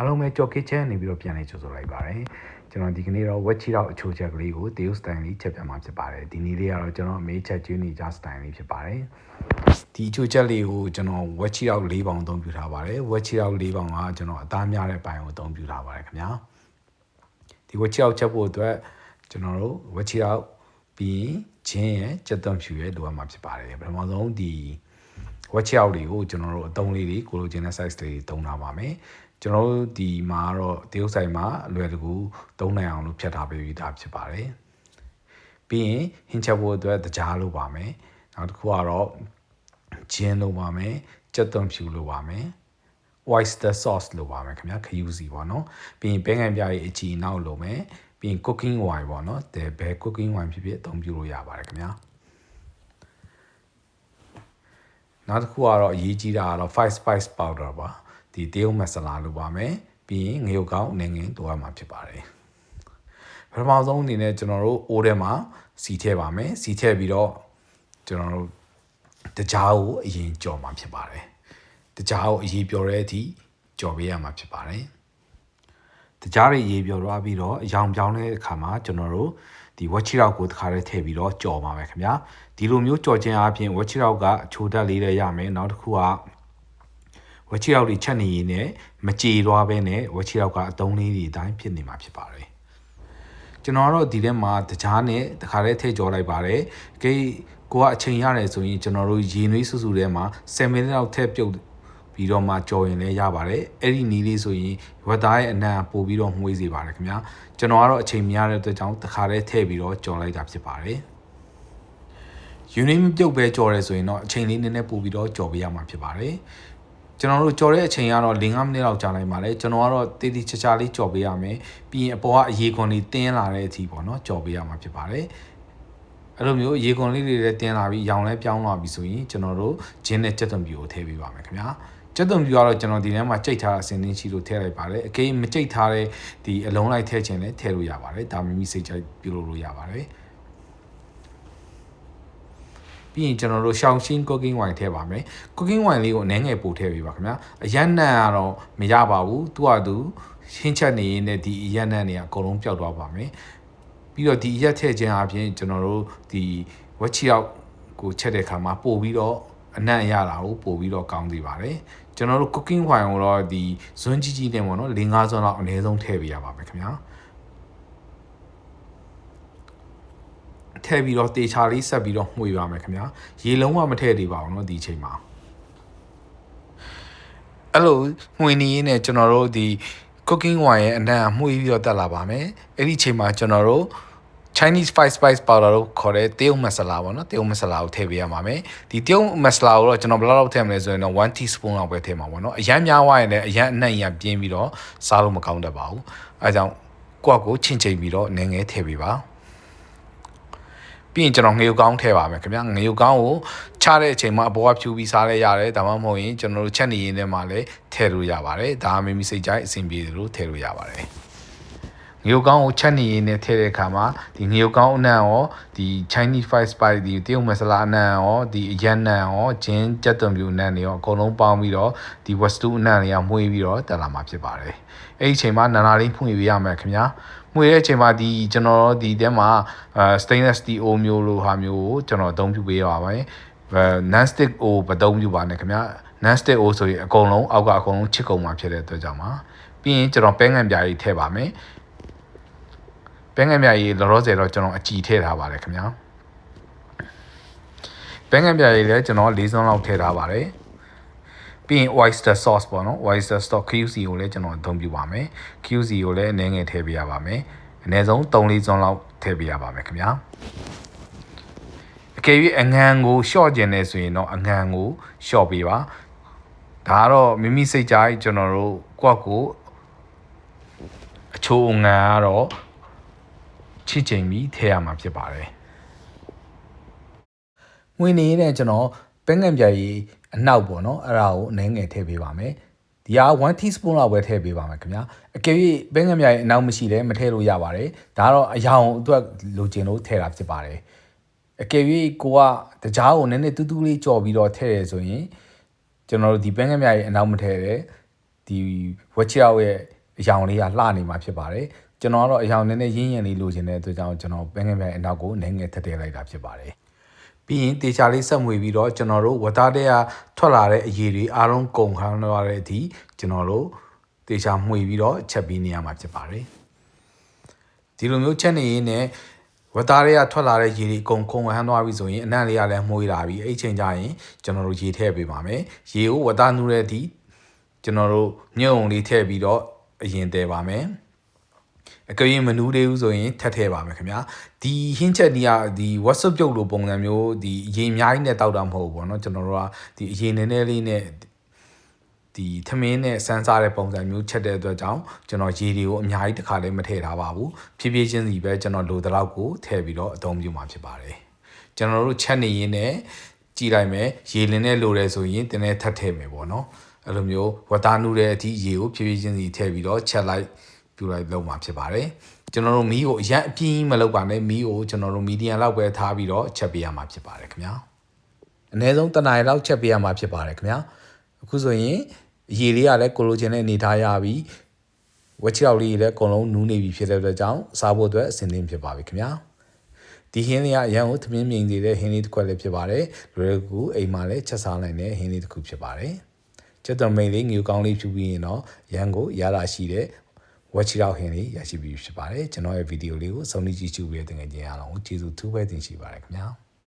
အားလုံးပဲကြော်ကစ်ချဲနေပြီးတော့ပြန်နေကြိုဆိုလိုက်ပါတယ်ကျွန်တော်ဒီကနေ့တော့ဝက်ချီတော့အချိုချက်ကလေးကိုတေးဥစတိုင်လေးချက်ပြမှာဖြစ်ပါတယ်ဒီနေ့လေးကတော့ကျွန်တော်အမေးချက်ကျွေးနေကြစတိုင်လေးဖြစ်ပါတယ်ဒီအချိုချက်လေးကိုကျွန်တော်ဝက်ချီတော့၄ပေါင်အသုံးပြုထားပါတယ်ဝက်ချီတော့၄ပေါင်ကကျွန်တော်အသားများတဲ့ပိုင်းကိုအသုံးပြုထားပါတယ်ခင်ဗျာဒီဝက်ချီတော့ချက်ဖို့အတွက်ကျွန်တော်တို့ဝက်ချီတော့ပြီးချင်းရဲ့ကြက်သွန်ဖြူရဲ့လိုအပ်မှာဖြစ်ပါတယ်ပထမဆုံးဒီဝက်ချီတော့လေးကိုကျွန်တော်တို့အသုံးလေးတွေကိုလိုချင်တဲ့ size လေးသုံးထားပါမယ်ကျွန်တော်တို့ဒီမှာတော့တရုတ်ဆိုင်မှာအလွယ်တကူသုံးနိုင်အောင်လို့ဖြတ်ထားပေးပြီးသားဖြစ်ပါတယ်ပြီးရင်ဟင်းချက်ဖို့အတွက်တကြားလိုပါမယ်နောက်တစ်ခုကတော့ဂျင်းလိုပါမယ်ကြက်သွန်ဖြူလိုပါမယ် oyster sauce လိုပါမယ်ခင်ဗျာခရူးစီပေါ့နော်ပြီးရင်ပဲငံပြားရဲ့အချီနောက်လိုမယ်ပြီးရင် cooking wine ပေါ့နော်ဘယ် cooking wine ဖြစ်ဖြစ်အသုံးပြုလို့ရပါတယ်ခင်ဗျာနောက်တစ်ခုကတော့အရေးကြီးတာကတော့ 5 spice powder ပါဒီတရုတ်မဆလာလိုပါမယ်ပြီးရင်ငရုတ်ကောင်းအနေငယ်တိုးရမှာဖြစ်ပါတယ်ပထမဆုံးအနေနဲ့ကျွန်တော်တို့အိုးထဲမှာစီထည့်ပါမယ်စီထည့်ပြီးတော့ကျွန်တော်တို့တကြားကိုအရင်ကြော်မှာဖြစ်ပါတယ်တကြားကိုအရေးပြောတဲ့အထိကြော်ပေးရမှာဖြစ်ပါတယ်တကြားတွေရေးပြောသွားပြီးတော့အယောင်ပြောင်းတဲ့အခါမှာကျွန်တော်တို့ဒီဝက်ချီရောက်ကိုတစ်ခါတည်းထည့်ပြီးတော့ကြော်ပါမယ်ခင်ဗျာဒီလိုမျိုးကြော်ခြင်းအပြင်ဝက်ချီရောက်ကအချိုတက်လေးလည်းရမယ်နောက်တစ်ခုကဝက်ချီရောက်တွေချက်နေရင်လည်းမကြေသွားဘဲနဲ့ဝက်ချီရောက်ကအတုံးလေးတွေအတိုင်းဖြစ်နေမှာဖြစ်ပါတယ်ကျွန်တော်ကတော့ဒီထဲမှာတကြားနဲ့တခါတည်းထည့်ကြော်လိုက်ပါတယ်ကိုကအချိန်ရတယ်ဆိုရင်ကျွန်တော်တို့ရေနွေးစုစုထဲမှာ10မိနစ်လောက်ထည့်ပြုတ်ပြီးတော့မှကြော်ရင်လည်းရပါတယ်အဲ့ဒီနီးလေးဆိုရင်ဝက်သားရဲ့အနံ့ပို့ပြီးတော့မှုေးစေပါတယ်ခင်ဗျာကျွန်တော်ကတော့အချိန်မရတဲ့အတွက်ကြောင့်တခါတည်းထည့်ပြီးတော့ကြော်လိုက်တာဖြစ်ပါတယ်ယူနစ်မပြုတ်ပဲကြော်ရဲဆိုရင်တော့အချိန်လေးနည်းနည်းပို့ပြီးတော့ကြော်ပေးရမှာဖြစ်ပါတယ်ကျွန်တော်တို့ကြော်တဲ့အချိန်ကတော့5မိနစ်လောက်ကြာလိုက်ပါလေကျွန်တော်ကတော့တေးသေးချာချာလေးကြော်ပေးရမယ်ပြီးရင်အပေါ်ကအရေခွန်လေးတင်းလာတဲ့အထိပေါ့နော်ကြော်ပေးရမှာဖြစ်ပါတယ်အဲ့လိုမျိုးရေခွန်လေးတွေလည်းတင်းလာပြီးရောင်လည်းပြောင်းလာပြီဆိုရင်ကျွန်တော်တို့ဂျင်းနဲ့ကြက်သွန်ဖြူကိုထည့်ပေးပါမယ်ခင်ဗျာကြက်သွန်ဖြူကတော့ကျွန်တော်ဒီထဲမှာကြိတ်ထားတာစင်တင်းချီလို့ထည့်လိုက်ပါတယ်အကယ်မကြိတ်ထားတဲ့ဒီအလုံးလိုက်ထည့်ခြင်းလည်းထည့်လို့ရပါတယ်ဒါမိမိစိတ်ကြိုက်ပြုလုပ်လို့ရပါတယ်ပြီးရင်ကျွန်တော်တို့ရှောင်းရှင်း cooking wine ထည့်ပါမယ် cooking wine လေးကိုနည်းငယ်ပို့ထည့်ပေးပါခင်ဗျာအရက်နံ့ကတော့မရပါဘူးသူကသူရှင်းချက်နေရင်လည်းဒီအရက်နံ့တွေကအကုန်လုံးပျောက်သွားပါမယ်ပြီးတော့ဒီရက်ထည့်ခြင်းအပြင်ကျွန်တော်တို့ဒီဝက်ချီရောက်ကိုချက်တဲ့အခါမှာပို့ပြီးတော့အနံ့ရတာကိုပို့ပြီးတော့ကောင်းသေးပါတယ်ကျွန်တော်တို့ cooking wine ကိုတော့ဒီဇွန်းကြီးကြီးနဲ့ပေါ့နော်4-5ဇွန်းလောက်အနည်းဆုံးထည့်ပေးရပါမယ်ခင်ဗျာထည့်ပြီးတော့တေချာလေးဆက်ပြီးတော့မှုေးပါမယ်ခင်ဗျာရေလုံးဝမထည့်သေးပါဘူးเนาะဒီအချိန်မှာအဲ့လိုမှုေးနေရင်းနဲ့ကျွန်တော်တို့ဒီ cooking wine ရဲ့အနံ့မှုေးပြီးတော့တက်လာပါမယ်အဲ့ဒီအချိန်မှာကျွန်တော်တို့ Chinese 5 spice powder ကိုခေါ်တဲ့တရုတ်မဆလာပေါ့နော်တရုတ်မဆလာကိုထည့်ပေးရမှာမယ်ဒီတရုတ်မဆလာကိုတော့ကျွန်တော်ဘယ်လောက်ထည့်မလဲဆိုရင်တော့1 teaspoon လောက်ပဲထည့်မှာပေါ့နော်အရမ်းများသွားရင်လည်းအရမ်းအနှံ့ရပြင်းပြီးတော့စားလို့မကောင်းတတ်ပါဘူးအဲဒါကြောင့်ကိုယ့်ချင်းချိန်ပြီးတော့နည်းငယ်ထည့်ပေးပါပြီးရင်ကျွန်တော်ငရုတ်ကောင်းထည့်ပါမယ်ခင်ဗျာငရုတ်ကောင်းကိုချတဲ့အချိန်မှာအပေါ်ကဖြူပြီးစားလဲရတယ်ဒါမှမဟုတ်ရင်ကျွန်တော်တို့ချက်နေရင်းထဲမှာလည်းထည့်လို့ရပါတယ်ဒါမိမိစိတ်ကြိုက်အဆင်ပြေတယ်လို့ထည့်လို့ရပါတယ်ငရုတ်ကောင်းကိုချက်နေရင်းနဲ့ထည့်တဲ့အခါမှာဒီငရုတ်ကောင်းအနံ့ရောဒီ Chinese 5 spice ဒီတရုတ်မဆလာအနံ့ရောဒီအရက်နံ့ရောဂျင်းကြက်သွန်ဖြူအနံ့တွေရောအကုန်လုံးပေါင်းပြီးတော့ဒီဝက်စတူအနံ့တွေကမှုေးပြီးတော့တက်လာမှာဖြစ်ပါတယ်အဲ့ဒီအချိန်မှာနာနာလေးဖွင့်ပေးရမယ်ခင်ဗျာမှုေးတဲ့အချိန်မှာဒီကျွန်တော်ဒီထဲမှာstainless steel အိုးမျိုးလိုဟာမျိုးကိုကျွန်တော်အသုံးပြုပေးရပါမယ်non stick အိုးမသုံးပြုပါနဲ့ခင်ဗျာ non stick အိုးဆိုရင်အကုန်လုံးအောက်ကအကုန်လုံးချစ်ကုန်မှာဖြစ်တဲ့အတွက်ကြောင့်ပါပြီးရင်ကျွန်တော်ပဲငံပြားကြီးထည့်ပါမယ်ပဲငံပြားကြီးလောလောဆယ်တော့ကျွန်တော်အကြည်ထည့်ထားပါတယ်ခင်ဗျာပဲငံပြားကြီးလည်းကျွန်တော်4စွန်းလောက်ထည့်ထားပါတယ်ပြီးရင် oyster sauce ပေါ့နော် oyster sauce QC ကိုလည်းကျွန်တော်အသုံးပြုပါမယ် QC ကိုလည်းအနည်းငယ်ထည့်ပေးရပါမယ်အနည်းဆုံး3-4စွန်းလောက်ထည့်ပေးရပါမယ်ခင်ဗျာအကယ်၍အငံကိုရှော့ကျင်နေဆိုရင်တော့အငံကိုရှော့ပေးပါဒါကတော့မိမိစိတ်ကြိုက်ကျွန်တော်တို့ကိုအချိုးငံကတော့ချစ်ချိန်ပြီးထည့်ရမှာဖြစ်ပါတယ်ငွေနေနဲ့ကျွန်တော်ပဲငံပြားကြီးအနောက်ပေါ့နော်အဲ့ဒါကိုအနည်းငယ်ထည့်ပေးပါမယ်ဒီဟာ1 teaspoon လောက်ပဲထည့်ပေးပါမယ်ခင်ဗျာအကယ်၍ပဲငံပြားကြီးအနောက်မရှိလဲမထည့်လို့ရပါတယ်ဒါကတော့အယောင်အတွက်လိုချင်လို့ထည့်တာဖြစ်ပါတယ်အကယ်၍ကိုကတကြားကိုနည်းနည်းတူးတူးလေးကြော်ပြီးတော့ထည့်ရဆိုရင်ကျွန်တော်တို့ဒီပဲငံပြားကြီးအနောက်မထည့်တဲ့ဒီ ဒီဝက်ချီရောက်ရဲ့အယောင်လေးကလှနေမှာဖြစ်ပါတယ်ကျွန်တော်ကတော့အယောင်နည်းနည်းရင်းရင်လေးလိုချင်တဲ့အတွက်ကြောင့်ကျွန်တော်ပန်းငယ်ပိုင်းအနောက်ကိုနည်းငယ်ထည့်ထည့်လိုက်တာဖြစ်ပါတယ်ပြီးရင်တေချာလေးဆက်မွေပြီးတော့ကျွန်တော်တို့ဝတ်သားတဲ့ကထွက်လာတဲ့အရည်တွေအားလုံးကုန်ခန်းသွားတဲ့အထိကျွန်တော်တို့တေချာမှွေပြီးတော့ချက်ပြီးနေရမှာဖြစ်ပါတယ်ဒီလိုမျိုးချက်နေရင်းနဲ့ဝတ်သားတွေကထွက်လာတဲ့ရေတွေအကုန်ခုံဟန်းသွားပြီဆိုရင်အနံ့လေးကလည်းမှုေးလာပြီအဲ့ချိန်ကျရင်ကျွန်တော်တို့ရေထည့်ပေးပါမယ်ရေကိုဝတ်သားနူးတဲ့အထိကျွန်တော်တို့ညှုံလေးထည့်ပြီးတော့အရင်တည်ပါမယ်အကရင်မနူးသေးဘူးဆိုရင်ထပ်ထည့်ပါမယ်ခင်ဗျာဒီဟင်းချက်ဒီကဒီ WhatsApp ပြုတ်လိုပုံစံမျိုးဒီအရင်အများကြီးနဲ့တောက်တာမဟုတ်ဘူးပေါ့နော်ကျွန်တော်တို့ကဒီအရင်နည်းနည်းလေးနဲ့ဒီထမင်းနဲ့စမ်းစားတဲ့ပုံစံမျိုးချက်တဲ့အတွက်ကြောင့်ကျွန်တော်ရေတွေကိုအများကြီးတစ်ခါလေးမထည့်ထားပါဘူးဖြည်းဖြည်းချင်းစီပဲကျွန်တော်လိုတဲ့လောက်ကိုထည့်ပြီးတော့အသုံးပြုမှာဖြစ်ပါတယ်ကျွန်တော်တို့ချက်နေရင်းနဲ့ကြည့်လိုက်မယ်ရေလင်းနဲ့လိုတယ်ဆိုရင်တင်းနဲ့ထပ်ထည့်မယ်ပေါ့နော်အဲ့လိုမျိုးဝတ်သားနူးတဲ့အထိရေကိုဖြည်းဖြည်းချင်းစီထည့်ပြီးတော့ချက်လိုက်ပြလိုက်လုံးမှာဖြစ်ပါတယ်ကျွန်တော်တို့မီးကိုအရင်အပြင်းမလုပ်ပါနဲ့မီးကိုကျွန်တော်တို့မီဒီယမ်လောက်ပဲထားပြီးတော့ချက်ပေးရမှာဖြစ်ပါတယ်ခင်ဗျာအနည်းဆုံးတစ်နာရီလောက်ချက်ပေးရမှာဖြစ်ပါတယ်ခင်ဗျာအခုဆိုရင်ရေလေးကလည်းကိုလိုချင်တဲ့အနေထားရပြီဝက်ချီရောက်လေးလည်းအကုန်လုံးနူးနေပြီဖြစ်တဲ့အတွက်ကြောင့်စားဖို့အတွက်အဆင်သင့်ဖြစ်ပါပြီခင်ဗျာဒီဟင်းလေးကအရန်ကိုသမင်းမြင်နေတဲ့ဟင်းလေးတစ်ခွက်လည်းဖြစ်ပါတယ်လွယ်ကူအိမ်မှာလည်းချက်စားနိုင်တဲ့ဟင်းလေးတစ်ခုဖြစ်ပါတယ်ချက်တော်မိန်လေးငူကောင်းလေးဖြူပြီးရင်တော့ရန်ကိုရတာရှိတဲ့ဝက်ချီရောက်ဟင်းလေးရရှိပြီဖြစ်ပါတယ်ကျွန်တော်ရဲ့ဗီဒီယိုလေးကိုဆုံးဖြတ်ကြည့်ရှုပေးတဲ့ငွေကြေးအားလုံးကိုကျေးဇူးထူးပဲတင်ရှိပါတယ်ခင်ဗျာ